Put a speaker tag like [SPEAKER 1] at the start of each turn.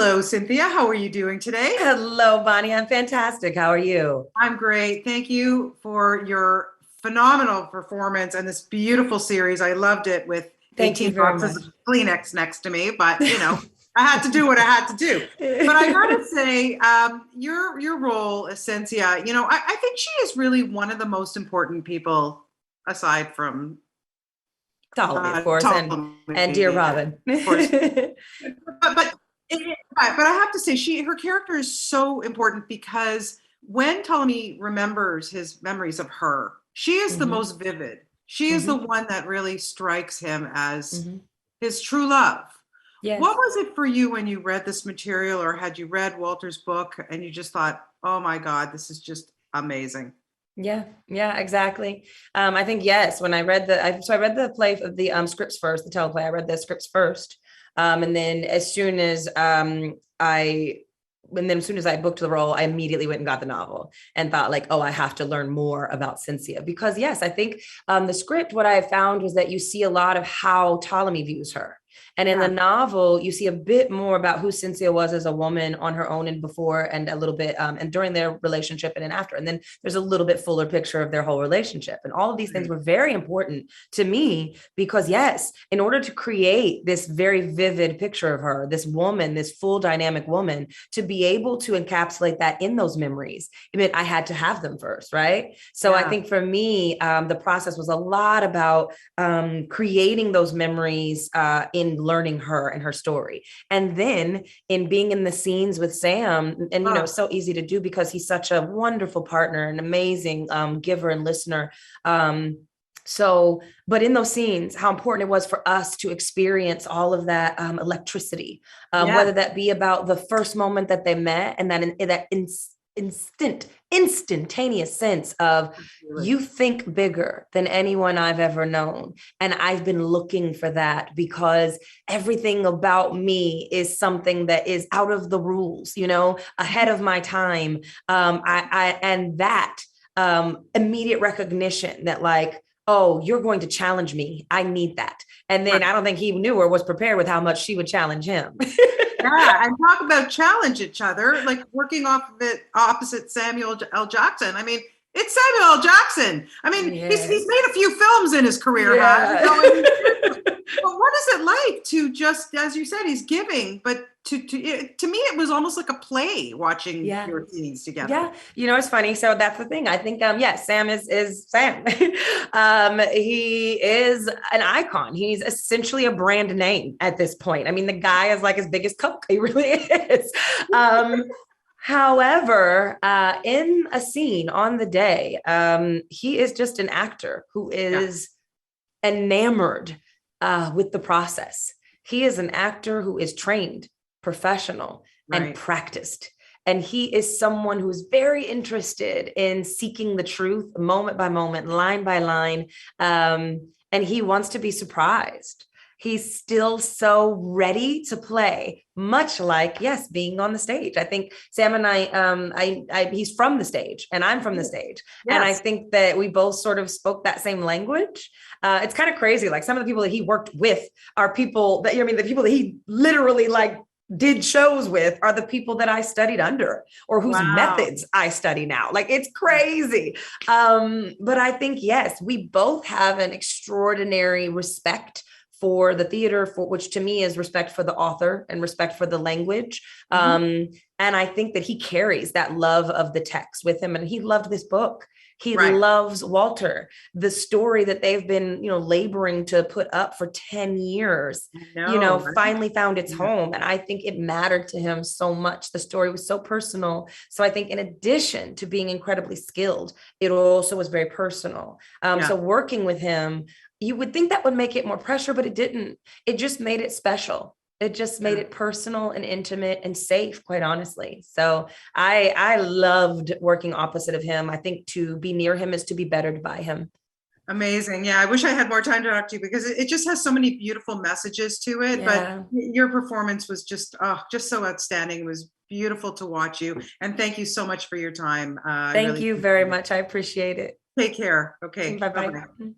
[SPEAKER 1] Hello, Cynthia. How are you doing today?
[SPEAKER 2] Hello, Bonnie. I'm fantastic. How are you?
[SPEAKER 1] I'm great. Thank you for your phenomenal performance and this beautiful series. I loved it with
[SPEAKER 2] Thank you
[SPEAKER 1] 18
[SPEAKER 2] very
[SPEAKER 1] boxes
[SPEAKER 2] much.
[SPEAKER 1] of Kleenex next to me, but I had to do what I had to do. But I gotta say, your role as Cynthia, I think she is really one of the most important people aside from
[SPEAKER 2] Ptolemy, of course, and dear
[SPEAKER 1] Ptolemy, of
[SPEAKER 2] Robin.
[SPEAKER 1] course. But right, but I have to say, her character is so important because when Ptolemy remembers his memories of her, she is the
[SPEAKER 2] hmm
[SPEAKER 1] most vivid. She is the
[SPEAKER 2] hmm
[SPEAKER 1] one that really strikes him as
[SPEAKER 2] hmm
[SPEAKER 1] his true love. What
[SPEAKER 2] Yes.
[SPEAKER 1] was it for you when you read this material, or had you read Walter's book and you just thought, "Oh my God, this is just amazing"?
[SPEAKER 2] Yeah. Yeah. Exactly. I think yes. When I read I read the play of the scripts first, the teleplay. I read the scripts first, and then as soon as I booked the role, I immediately went and got the novel and thought like, oh, I have to learn more about Cynthia because yes, I think the script, what I found was that you see a lot of how Ptolemy views her. And in the
[SPEAKER 1] Yeah,
[SPEAKER 2] novel, you see a bit more about who Cynthia was as a woman on her own and before, and a little bit, and during their relationship and then after. And then there's a little bit fuller picture of their whole relationship. And all of these things
[SPEAKER 1] right.
[SPEAKER 2] were very important to me because, yes, in order to create this very vivid picture of her, this woman, this full dynamic woman, to be able to encapsulate that in those memories, I mean, I had to have them first, right? So I
[SPEAKER 1] Yeah,
[SPEAKER 2] think for me, the process was a lot about creating those memories in learning her and her story. And then in being in the scenes with Sam, and
[SPEAKER 1] oh,
[SPEAKER 2] it's so easy to do because he's such a wonderful partner, an amazing giver and listener. But in those scenes, how important it was for us to experience all of that electricity,
[SPEAKER 1] yeah.
[SPEAKER 2] whether that be about the first moment that they met and instantaneous sense of
[SPEAKER 1] Really.
[SPEAKER 2] you think bigger than anyone I've ever known. And I've been looking for that because everything about me is something that is out of the rules, ahead of my time. And that immediate recognition that like, oh, you're going to challenge me. I need that. And then
[SPEAKER 1] Right.
[SPEAKER 2] I don't think he knew or was prepared with how much she would challenge him.
[SPEAKER 1] Yeah, and talk about challenge each other, like working off of it opposite Samuel L. Jackson. I mean, it's Samuel L. Jackson. I mean, he's
[SPEAKER 2] Yes.
[SPEAKER 1] made a few films in his career, huh?
[SPEAKER 2] Yeah.
[SPEAKER 1] I mean, seriously. But what is it like to just, as you said, he's giving, but to me, it was almost like a play watching
[SPEAKER 2] Yeah.
[SPEAKER 1] your scenes together.
[SPEAKER 2] Yeah, it's funny. So that's the thing. I think yes, Sam is Sam. He is an icon. He's essentially a brand name at this point. I mean, the guy is like as big as Coke. He really is. Um, However, in a scene on the day, he is just an actor who
[SPEAKER 1] Yeah,
[SPEAKER 2] is enamored with the process. He is an actor who is trained, professional, and
[SPEAKER 1] right.
[SPEAKER 2] practiced. And he is someone who is very interested in seeking the truth moment by moment, line by line. And he wants to be surprised. He's still so ready to play, much like, yes, being on the stage. I think Sam and he's from the stage and I'm from the stage. And I
[SPEAKER 1] Yes.
[SPEAKER 2] think that we both sort of spoke that same language. It's kind of crazy. Like some of the people that he worked with are people that, the people that he literally like did shows with are the people that I studied under or whose
[SPEAKER 1] Wow.
[SPEAKER 2] methods I study now. Like it's crazy. But I think, yes, we both have an extraordinary respect for the theater, for which to me is respect for the author and respect for the language.
[SPEAKER 1] Mhm.
[SPEAKER 2] And I think that he carries that love of the text with him. And he loved this book. He
[SPEAKER 1] Right.
[SPEAKER 2] loves Walter, the story that they've been, laboring to put up for 10 years,
[SPEAKER 1] I know, right?
[SPEAKER 2] finally found its
[SPEAKER 1] Yeah.
[SPEAKER 2] home. And I think it mattered to him so much. The story was so personal. So I think in addition to being incredibly skilled, it also was very personal.
[SPEAKER 1] Yeah.
[SPEAKER 2] So working with him, you would think that would make it more pressure, but it didn't. It just made it special. It just made
[SPEAKER 1] Yeah.
[SPEAKER 2] it personal and intimate and safe, quite honestly. So I loved working opposite of him. I think to be near him is to be bettered by him.
[SPEAKER 1] Amazing. Yeah, I wish I had more time to talk to you because it just has so many beautiful messages to it. But
[SPEAKER 2] Yeah.
[SPEAKER 1] your performance was just so outstanding. It was beautiful to watch you. And thank you so much for your time. I
[SPEAKER 2] Thank
[SPEAKER 1] really
[SPEAKER 2] you very
[SPEAKER 1] appreciate it.
[SPEAKER 2] much. I appreciate it.
[SPEAKER 1] Take care. Okay.
[SPEAKER 2] Bye
[SPEAKER 1] Bye
[SPEAKER 2] bye.
[SPEAKER 1] bye.